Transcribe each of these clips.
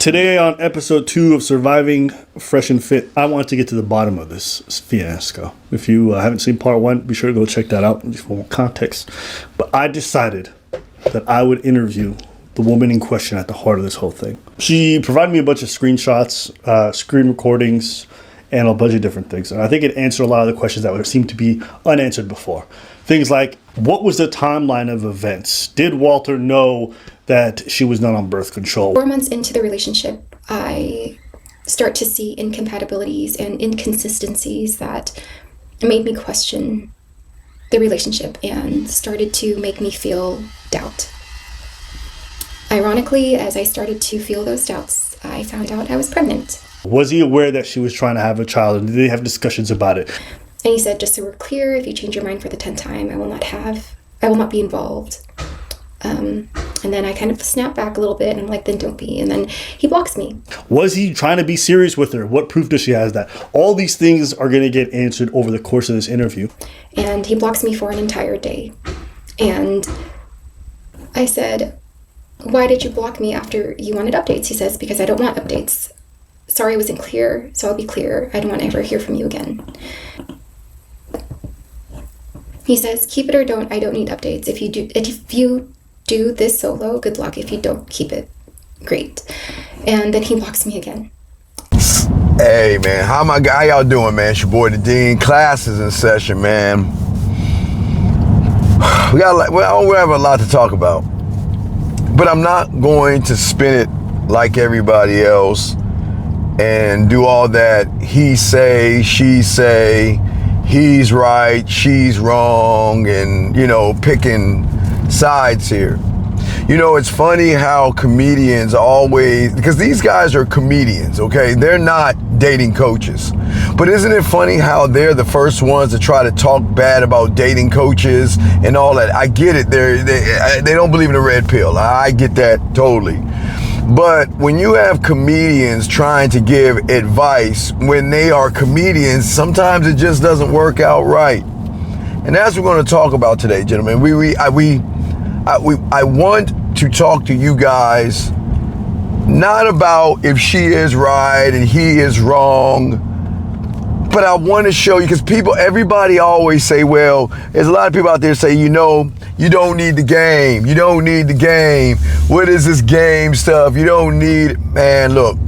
Today on episode 2 of Surviving Fresh and Fit, I want to get to the bottom of this fiasco. If you haven't seen part 1, be sure to go check that out for more context. But I decided that I would interview the woman in question at the heart of this whole thing. She provided me a bunch of screenshots, screen recordings, and a bunch of different things. And I think it answered a lot of the questions that would seem to be unanswered before. Things like, what was the timeline of events? Did Walter know that she was not on birth control? 4 months into the relationship, I start to see incompatibilities and inconsistencies that made me question the relationship and started to make me feel doubt. Ironically, as I started to feel those doubts, I found out I was pregnant. Was he aware that she was trying to have a child, and did they have discussions about it? And he said, just so we're clear, if you change your mind for the 10th time, I will not be involved. And then I kind of snap back a little bit and I'm like, then don't be. And then he blocks me. Was he trying to be serious with her? What proof does she have that? All these things are going to get answered over the course of this interview. And he blocks me for an entire day. And I said, why did you block me after you wanted updates? He says, because I don't want updates. Sorry I wasn't clear, so I'll be clear. I don't want to ever hear from you again. He says, keep it or don't. I don't need updates. If you do this solo, good luck. If you don't, keep it. Great. And then he blocks me again. Hey, man. How y'all doing, man? It's your boy, the Dean. Classes in session, man. We have a lot to talk about. But I'm not going to spin it like everybody else and do all that he say, she say, he's right, she's wrong, and, picking sides here. It's funny how comedians always, because these guys are comedians, okay? They're not dating coaches. But isn't it funny how they're the first ones to try to talk bad about dating coaches and all that? I get it. They don't believe in the red pill. I get that totally. But when you have comedians trying to give advice when they are comedians, sometimes it just doesn't work out right. And that's what we're going to talk about today, gentlemen. I want to talk to you guys not about if she is right and he is wrong, but I want to show you, because everybody always say, well, there's a lot of people out there say, you don't need the game. You don't need the game. What is this game stuff? You don't need it. Man, look,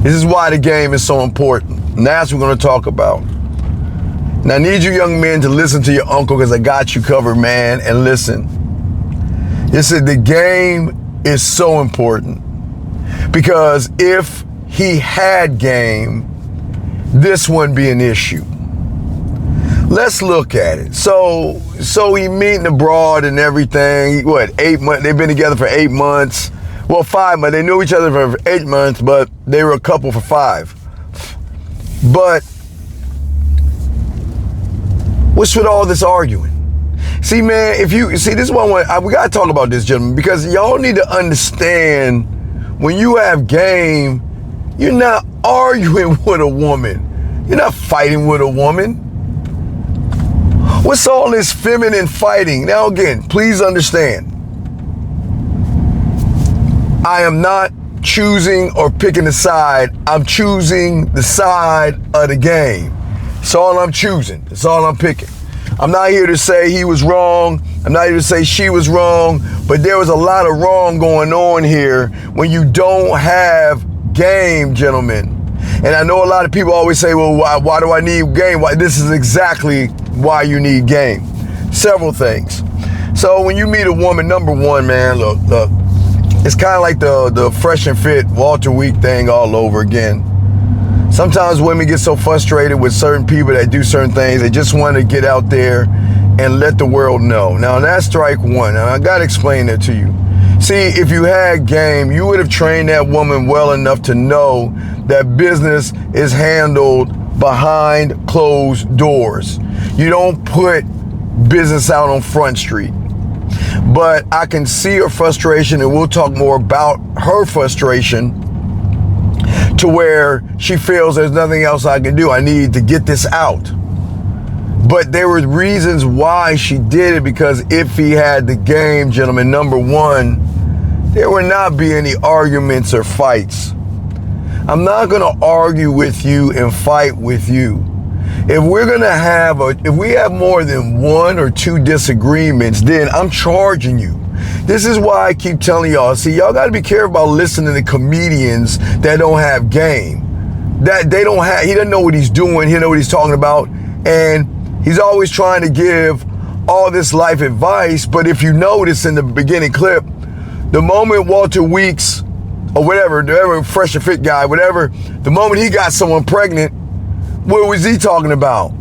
this is why the game is so important. And that's what we're going to talk about. Now, I need you young men to listen to your uncle, because I got you covered, man, and listen. The game is so important, because if he had game, this wouldn't be an issue. Let's look at it. So he meeting abroad and everything. 8 months? They've been together for 8 months. Well, 5 months. They knew each other for 8 months, but they were a couple for 5. But what's with all this arguing? See, man, this is what we got to talk about this, gentlemen, because y'all need to understand, when you have game, you're not arguing with a woman. You're not fighting with a woman. What's all this feminine fighting? Now, again, please understand, I am not choosing or picking a side. I'm choosing the side of the game. It's all I'm choosing. It's all I'm picking. I'm not here to say he was wrong. I'm not here to say she was wrong, but there was a lot of wrong going on here when you don't have game, gentlemen. And I know a lot of people always say, well, why do I need game? This is exactly why you need game. Several things. So when you meet a woman, number one, man, look, it's kind of like the Fresh and Fit Walter Week thing all over again. Sometimes women get so frustrated with certain people that do certain things, they just want to get out there and let the world know. Now, that's strike one. Now, I got to explain that to you. See, if you had game, you would have trained that woman well enough to know that business is handled behind closed doors. You don't put business out on Front Street. But I can see her frustration, and we'll talk more about her frustration, to where she feels there's nothing else I can do. I need to get this out. But there were reasons why she did it, because if he had the game, gentlemen, number one, there will not be any arguments or fights. I'm not going to argue with you and fight with you. If we're going to have if we have more than 1 or 2 disagreements, then I'm charging you. This is why I keep telling y'all, see, y'all got to be careful about listening to comedians that don't have game. That they don't have, he doesn't know what he's doing, he doesn't know what he's talking about, and he's always trying to give all this life advice. But if you notice in the beginning clip, the moment Walter Weeks, or whatever Fresh and Fit guy, whatever, the moment he got someone pregnant, what was he talking about?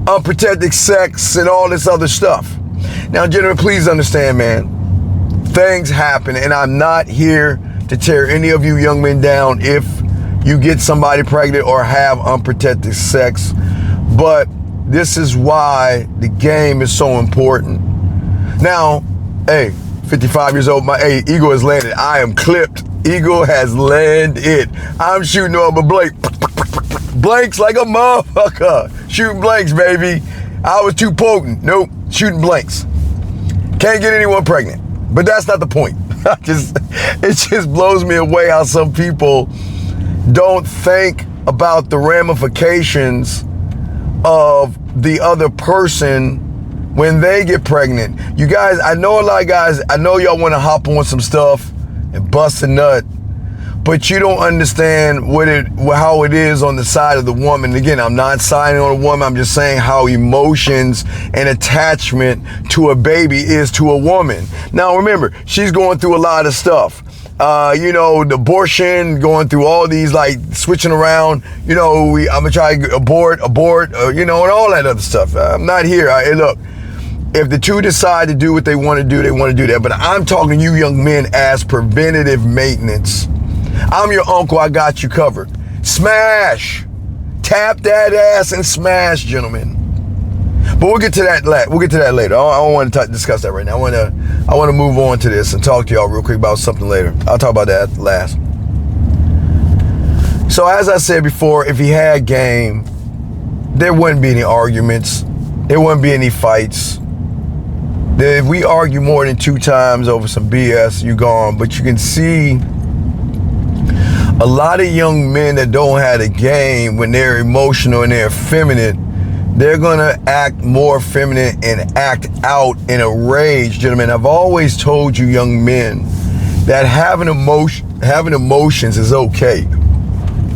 Unprotected sex and all this other stuff. Now, gentlemen, please understand, man, things happen, and I'm not here to tear any of you young men down if you get somebody pregnant or have unprotected sex, but this is why the game is so important. Now, hey, 55 years old, my Eagle has landed. I am clipped. Eagle has landed. I'm shooting on my blanks like a motherfucker. Shooting blanks, baby. I was too potent. Nope, shooting blanks. Can't get anyone pregnant. But that's not the point. It just blows me away how some people don't think about the ramifications of the other person when they get pregnant. You guys, I know a lot of guys, I know y'all want to hop on some stuff and bust a nut, but you don't understand how it is on the side of the woman. Again, I'm not signing on a woman, I'm just saying how emotions and attachment to a baby is to a woman. Now remember, she's going through a lot of stuff. The abortion, going through all these, like, switching around, I'm gonna try to abort, and all that other stuff. I'm not here. Hey, look, if the two decide to do what they want to do, they want to do that. But I'm talking to you young men as preventative maintenance. I'm your uncle. I got you covered. Smash. Tap that ass and smash, gentlemen. But we'll get to that later. I don't want to discuss that right now. I want to move on to this and talk to y'all real quick about something later. I'll talk about that last. So as I said before, if he had game, there wouldn't be any arguments. There wouldn't be any fights. If we argue more than 2 times over some BS, you're gone. But you can see a lot of young men that don't have a game, when they're emotional and they're effeminate, they're gonna act more feminine and act out in a rage. Gentlemen, I've always told you young men that having emotions is okay.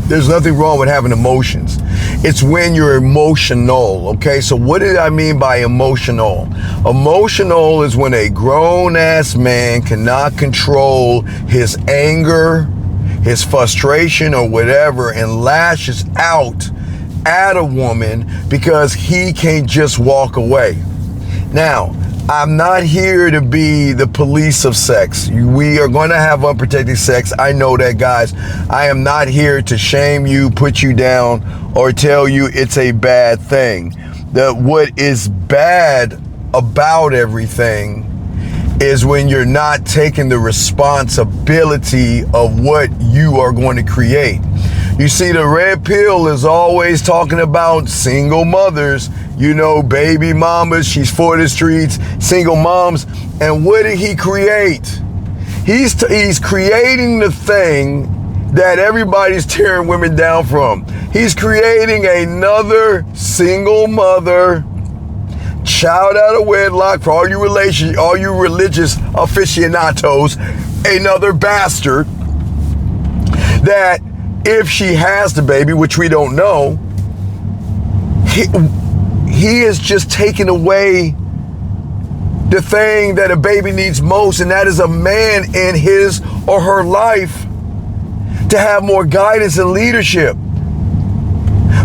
There's nothing wrong with having emotions. It's when you're emotional, okay? So what did I mean by emotional? Emotional is when a grown-ass man cannot control his anger, his frustration, or whatever, and lashes out at a woman because he can't just walk away. Now, I'm not here to be the police of sex. We are going to have unprotected sex. I know that, guys. I am not here to shame you, put you down, or tell you it's a bad thing. What is bad about everything is when you're not taking the responsibility of what you are going to create. You see, the red pill is always talking about single mothers, baby mamas, she's for the streets, single moms. And what did he create? He's creating the thing that everybody's tearing women down from. He's creating another single mother, child out of wedlock, for all you religious aficionados, another bastard that, if she has the baby, which we don't know, he is just taking away the thing that a baby needs most, and that is a man in his or her life to have more guidance and leadership.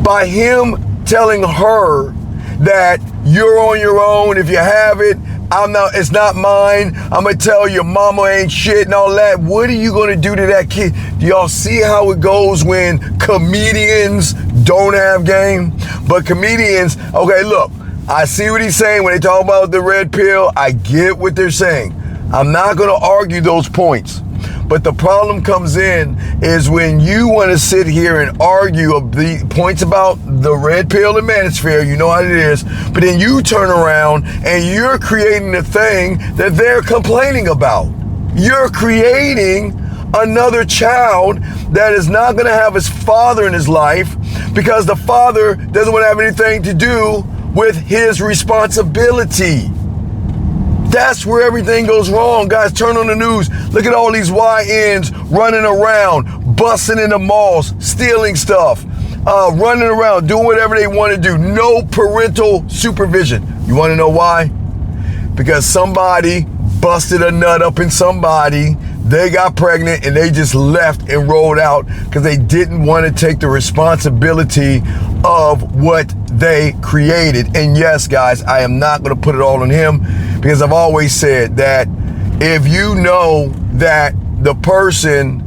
By him telling her that you're on your own, if you have it, it's not mine, I'm gonna tell your mama ain't shit and all that. What are you gonna do to that kid? Do y'all see how it goes when comedians don't have game? But comedians, okay, look, I see what he's saying when they talk about the red pill. I get what they're saying. I'm not gonna argue those points. But the problem comes in is when you want to sit here and argue the points about the red pill and manosphere, you know how it is, but then you turn around and you're creating the thing that they're complaining about. You're creating another child that is not going to have his father in his life because the father doesn't want to have anything to do with his responsibility. That's where everything goes wrong. Guys, turn on the news. Look at all these YNs running around, busting in the malls, stealing stuff, running around, doing whatever they want to do. No parental supervision. You want to know why? Because somebody busted a nut up in somebody, they got pregnant, and they just left and rolled out because they didn't want to take the responsibility of what they created. And yes, guys, I am not going to put it all on him because I've always said that if you know that the person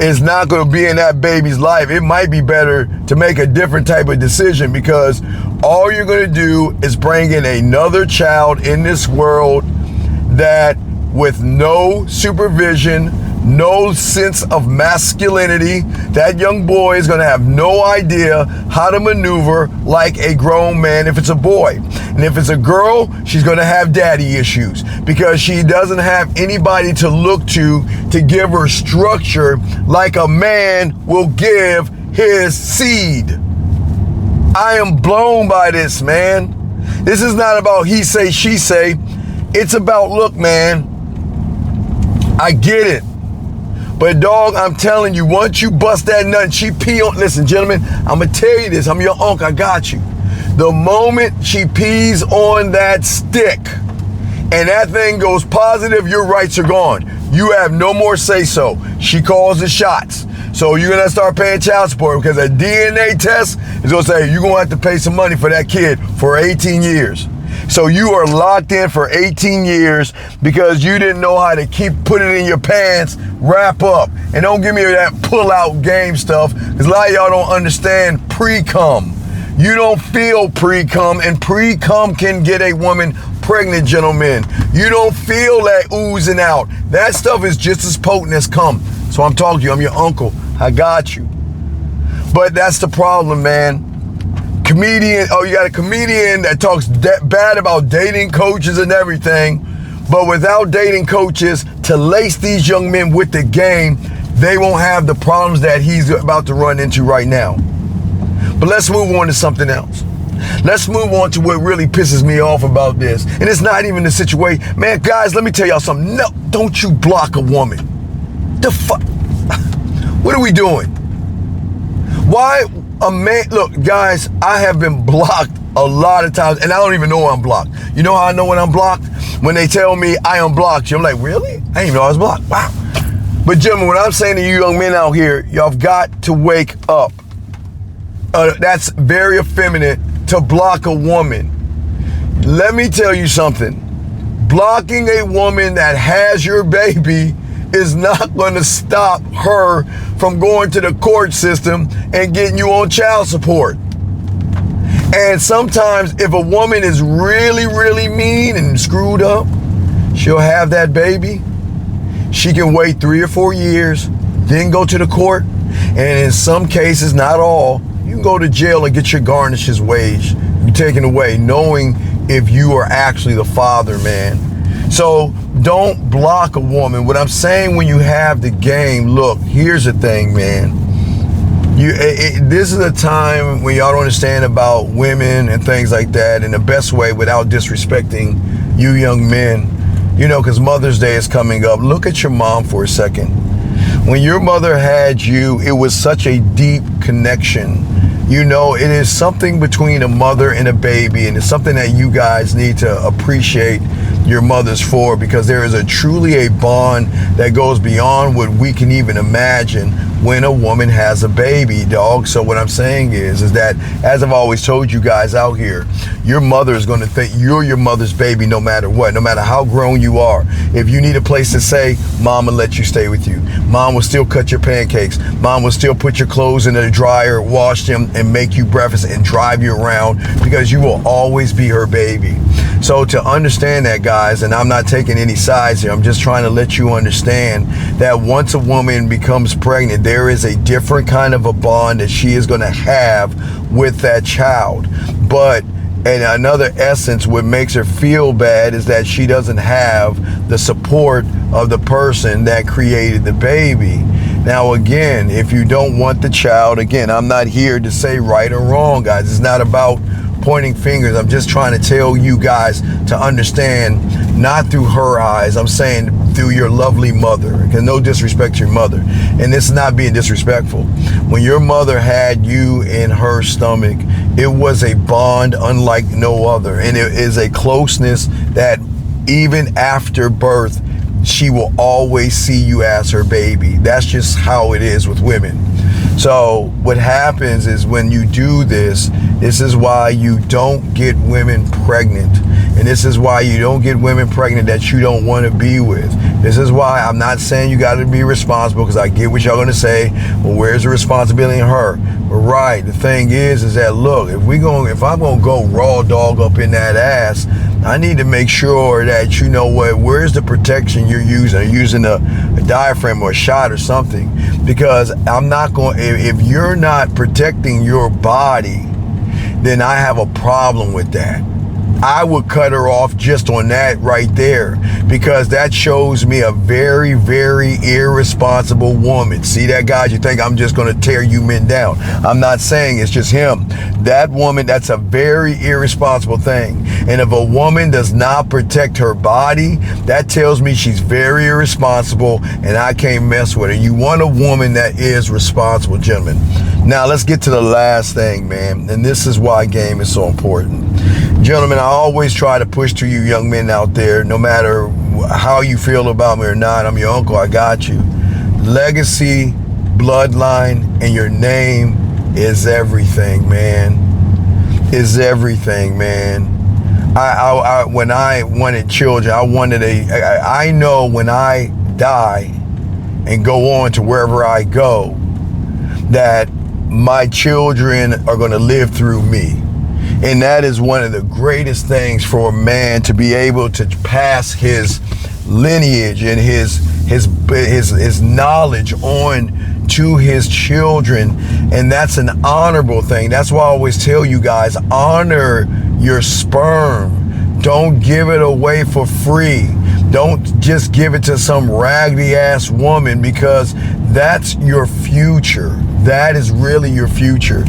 is not going to be in that baby's life, it might be better to make a different type of decision, because all you're going to do is bring in another child in this world that with no supervision, no sense of masculinity, that young boy is going to have no idea how to maneuver like a grown man if it's a boy. And if it's a girl, she's going to have daddy issues because she doesn't have anybody to look to give her structure like a man will give his seed. I am blown by this, man. This is not about he say, she say. It's about, look, man, I get it. But dog, I'm telling you, once you bust that nut and she pee on, listen, gentlemen, I'm gonna tell you this, I'm your uncle, I got you. The moment she pees on that stick and that thing goes positive, your rights are gone. You have no more say so. She calls the shots. So you're gonna start paying child support because a DNA test is gonna say you're gonna have to pay some money for that kid for 18 years. So you are locked in for 18 years because you didn't know how to put it in your pants, wrap up. And don't give me that pull-out game stuff, because a lot of y'all don't understand pre-cum. You don't feel pre-cum, and pre-cum can get a woman pregnant, gentlemen. You don't feel that oozing out. That stuff is just as potent as cum. So I'm talking to you, I'm your uncle, I got you. But that's the problem, man. Comedian, oh, you got a comedian that talks bad about dating coaches and everything, but without dating coaches to lace these young men with the game, they won't have the problems that he's about to run into right now. But let's move on to something else. Let's move on to what really pisses me off about this. And it's not even the situation. Man, guys, let me tell y'all something. No, don't you block a woman. The fuck? What are we doing? Why? A man, look, guys, I have been blocked a lot of times, and I don't even know I'm blocked. You know how I know when I'm blocked? When they tell me I unblocked you. I'm like, really? I didn't even know I was blocked. Wow. But gentlemen, what I'm saying to you young men out here, y'all have got to wake up. That's very effeminate to block a woman. Let me tell you something. Blocking a woman that has your baby is not going to stop her from going to the court system and getting you on child support. And sometimes if a woman is really, really mean and screwed up, she'll have that baby. She can wait 3 or 4 years, then go to the court. And in some cases, not all, you can go to jail and get your garnishes wage taken away, knowing if you are actually the father, man. So don't block a woman. What I'm saying, when you have the game, look, here's the thing, man. This is a time when y'all don't understand about women and things like that in the best way without disrespecting you young men. You know, because Mother's Day is coming up. Look at your mom for a second. When your mother had you, it was such a deep connection. You know, it is something between a mother and a baby, and it's something that you guys need to appreciate your mothers for, because there is truly a bond that goes beyond what we can even imagine when a woman has a baby, dog. So what I'm saying is that, as I've always told you guys out here, your mother is going to think you're your mother's baby no matter what, no matter how grown you are. If you need a place to stay, mom will let you stay with you. Mom will still cut your pancakes. Mom will still put your clothes in the dryer, wash them, and make you breakfast and drive you around, because you will always be her baby. So to understand that, guys, and I'm not taking any sides here, I'm just trying to let you understand that once a woman becomes pregnant, there is a different kind of a bond that she is going to have with that child. But And another essence, what makes her feel bad is that she doesn't have the support of the person that created the baby. Now, again, if you don't want the child, again, I'm not here to say right or wrong, guys. It's not about pointing fingers. I'm just trying to tell you guys to understand, not through her eyes. I'm saying through your lovely mother. Because no disrespect to your mother. And this is not being disrespectful. When your mother had you in her stomach, it was a bond unlike no other. And it is a closeness that even after birth, she will always see you as her baby. That's just how it is with women. So what happens is when you do this, this is why you don't get women pregnant. And this is why you don't get women pregnant that you don't want to be with. This is why I'm not saying you got to be responsible, because I get what y'all going to say. Well, where's the responsibility in her? But right, the thing is that, look, if I'm going to go raw dog up in that ass, I need to make sure that, you know what, where's the protection you're using? Are you using a diaphragm or a shot or something? Because I'm not going, if you're not protecting your body, then I have a problem with that. I would cut her off just on that right there, because that shows me a very, very irresponsible woman. See that, guys? You think I'm just going to tear you men down. I'm not saying it's just him. That woman, that's a very irresponsible thing. And if a woman does not protect her body, that tells me she's very irresponsible, and I can't mess with her. You want a woman that is responsible, gentlemen. Now, let's get to the last thing, man. And this is why game is so important. Gentlemen, I always try to push to you young men out there, no matter how you feel about me or not, I'm your uncle, I got you. Legacy, bloodline, and your name is everything, man. Is everything, man. When I wanted children, I know when I die and go on to wherever I go, that my children are going to live through me. And that is one of the greatest things for a man, to be able to pass his lineage and his knowledge on to his children. And that's an honorable thing. That's why I always tell you guys, honor your sperm. Don't give it away for free. Don't just give it to some raggedy ass woman, because that's your future. That is really your future.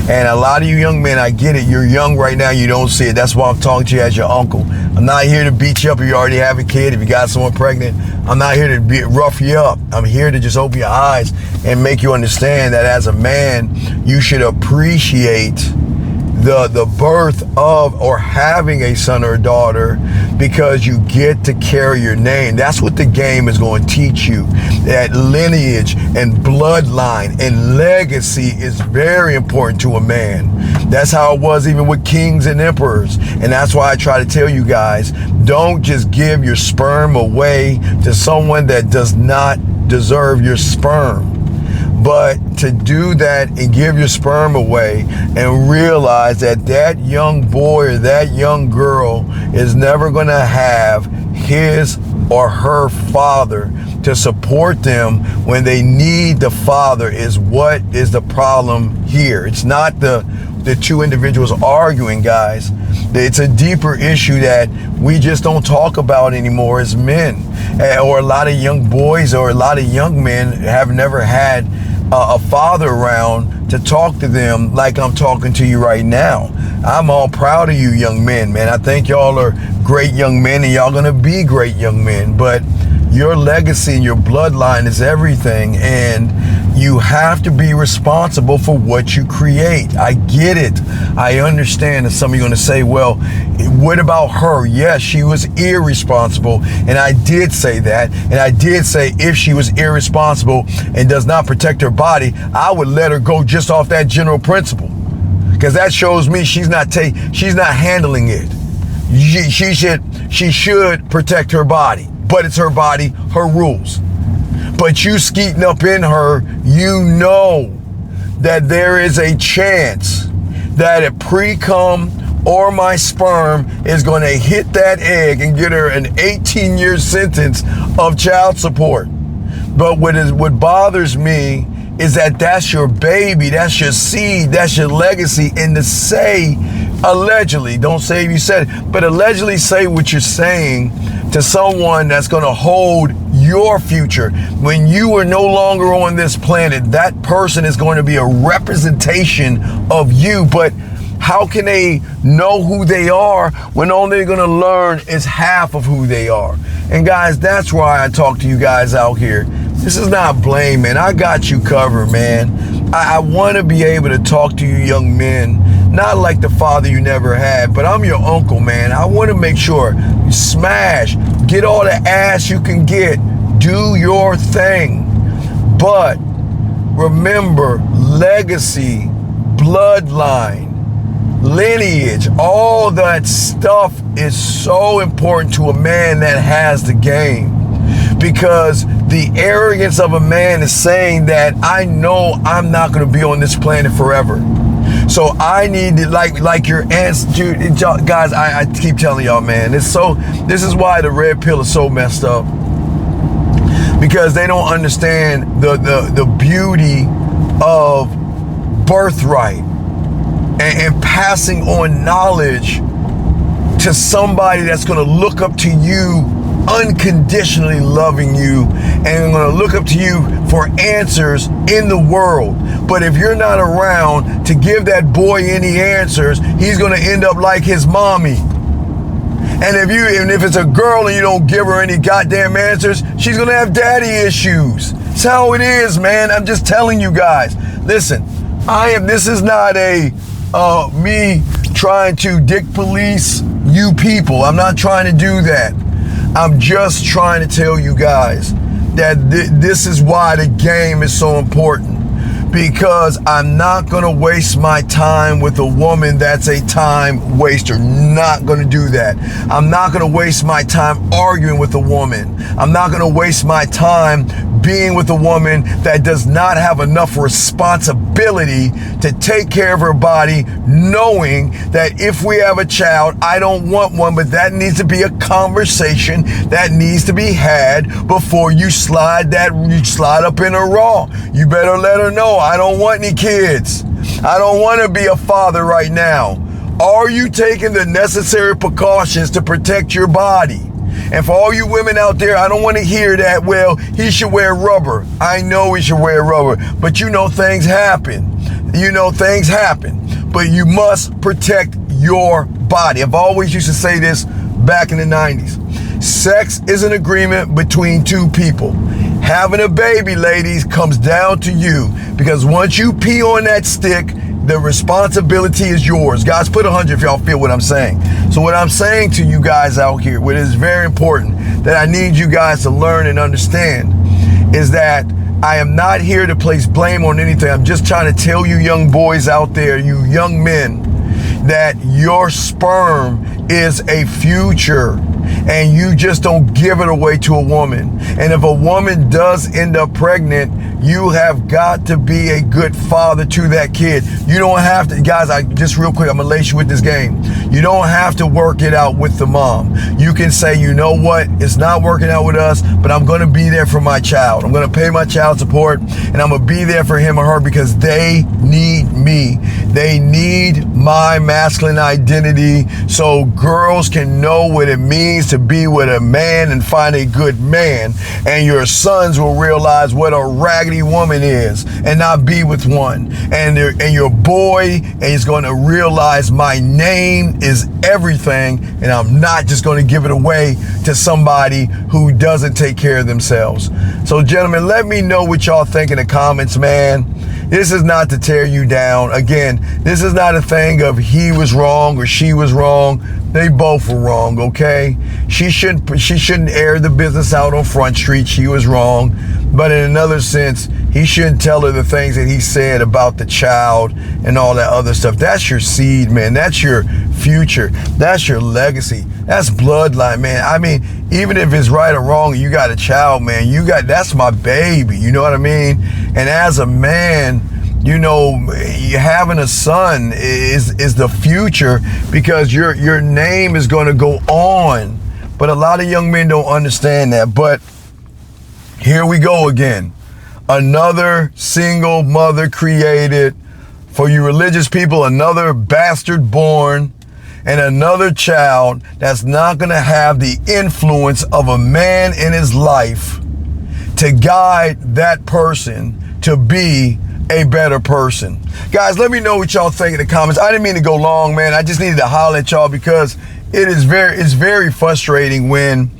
And a lot of you young men, I get it. You're young right now. You don't see it. That's why I'm talking to you as your uncle. I'm not here to beat you up if you already have a kid, if you got someone pregnant. I'm not here to rough you up. I'm here to just open your eyes and make you understand that as a man, you should appreciate the birth of or having a son or a daughter, because you get to carry your name. That's what the game is going to teach you. That lineage and bloodline and legacy is very important to a man. That's how it was even with kings and emperors. And that's why I try to tell you guys, don't just give your sperm away to someone that does not deserve your sperm. But to do that and give your sperm away and realize that that young boy or that young girl is never going to have his or her father to support them when they need the father is what is the problem here. It's not the two individuals arguing, guys. It's a deeper issue that we just don't talk about anymore as men. Or a lot of young boys or a lot of young men have never had a father around to talk to them like I'm talking to you right now. I'm all proud of you young men, man. I think y'all are great young men, and y'all gonna be great young men, but your legacy and your bloodline is everything, and you have to be responsible for what you create. I get it. I understand that some of you are going to say, well, what about her? Yes, she was irresponsible, and I did say that, and I did say if she was irresponsible and does not protect her body, I would let her go just off that general principle, because that shows me she's not handling it. She should protect her body, but it's her body, her rules. But you skeeting up in her, you know that there is a chance that a pre-cum or my sperm is going to hit that egg and get her an 18-year sentence of child support. But what bothers me is that that's your baby, that's your seed, that's your legacy. And to say allegedly, don't say you said it, but allegedly say what you're saying to someone that's going to hold your future. When you are no longer on this planet, that person is going to be a representation of you. But how can they know who they are when all they're going to learn is half of who they are? And guys, that's why I talk to you guys out here. This is not blame, man. I got you covered, man. I want to be able to talk to you young men, not like the father you never had, but I'm your uncle, man. I want to make sure you smash, get all the ass you can get, do your thing. But remember, legacy, bloodline, lineage, all that stuff is so important to a man that has the game. Because the arrogance of a man is saying that I know I'm not going to be on this planet forever. So I need to, like your aunts, dude, guys, I keep telling y'all, man, this is why the red pill is so messed up. Because they don't understand the beauty of birthright and passing on knowledge to somebody that's going to look up to you, unconditionally loving you, and going to look up to you for answers in the world. But if you're not around to give that boy any answers, he's going to end up like his mommy. And if it's a girl and you don't give her any goddamn answers, she's going to have daddy issues. That's how it is, man. I'm just telling you guys. Listen, this is not me trying to dick police you people. I'm not trying to do that. I'm just trying to tell you guys that this is why the game is so important. Because I'm not going to waste my time with a woman that's a time waster. Not going to do that. I'm not going to waste my time arguing with a woman. I'm not going to waste my time being with a woman that does not have enough responsibility to take care of her body, knowing that if we have a child, I don't want one, but that needs to be a conversation that needs to be had before you slide up in her raw. You better let her know, I don't want any kids. I don't want to be a father right now. Are you taking the necessary precautions to protect your body? And for all you women out there, I don't want to hear that, well, he should wear rubber. I know he should wear rubber, but things happen. Things happen. But you must protect your body. I've always used to say this back in the 90s. Sex is an agreement between two people. Having a baby, ladies, comes down to you, because once you pee on that stick, the responsibility is yours. Guys, put 100 if y'all feel what I'm saying. So what I'm saying to you guys out here, what is very important that I need you guys to learn and understand, is that I am not here to place blame on anything. I'm just trying to tell you young boys out there, you young men, that your sperm is a future, and you just don't give it away to a woman. And if a woman does end up pregnant, you have got to be a good father to that kid. You don't have to, guys, just real quick, I'm gonna lace you with this game. You don't have to work it out with the mom. You can say, you know what, it's not working out with us, but I'm gonna be there for my child. I'm gonna pay my child support, and I'm gonna be there for him or her, because they need me. They need my masculine identity, so girls can know what it means to be with a man and find a good man, and your sons will realize what a raggedy woman is and not be with one, and your boy is going to realize my name is everything, and I'm not just going to give it away to somebody who doesn't take care of themselves. So gentlemen, let me know what y'all think in the comments, man. This is not to tear you down. Again, this is not a thing of he was wrong or she was wrong. They both were wrong, okay? She shouldn't air the business out on Front Street. She was wrong. But in another sense, he shouldn't tell her the things that he said about the child and all that other stuff. That's your seed, man. That's your future. That's your legacy. That's bloodline, man. I mean, even if it's right or wrong, you got a child, man. That's my baby. You know what I mean? And as a man, having a son is the future, because your name is going to go on. But a lot of young men don't understand that. But here we go again. Another single mother created. For you religious people, another bastard born. and another child that's not going to have the influence of a man in his life to guide that person to be a better person. Guys, let me know what y'all think in the comments. I didn't mean to go long, man. I just needed to holler at y'all because it's very frustrating when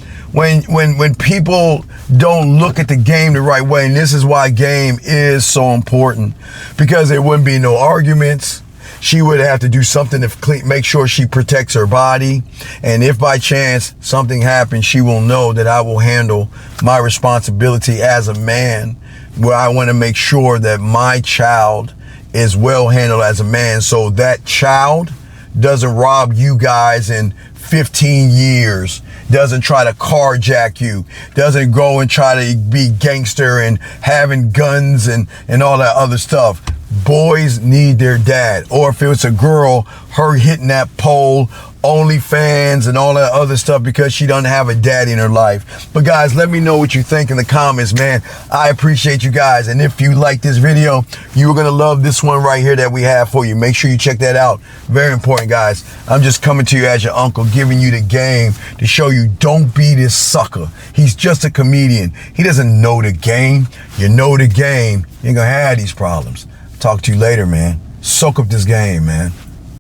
people don't look at the game the right way. And this is why game is so important, because there wouldn't be no arguments. She would have to do something to make sure she protects her body. And if by chance something happens, she will know that I will handle my responsibility as a man, where I want to make sure that my child is well handled as a man, so that child doesn't rob you guys in 15 years, doesn't try to carjack you, doesn't go and try to be gangster and having guns and all that other stuff. Boys need their dad. Or if it's a girl, her hitting that pole, OnlyFans and all that other stuff because she doesn't have a daddy in her life. But guys, let me know what you think in the comments, man. I appreciate you guys. And if you like this video, you're going to love this one right here that we have for you. Make sure you check that out. Very important, guys. I'm just coming to you as your uncle, giving you the game to show you don't be this sucker. He's just a comedian. He doesn't know the game. You know the game, you ain't going to have these problems. Talk to you later, man. Soak up this game, man.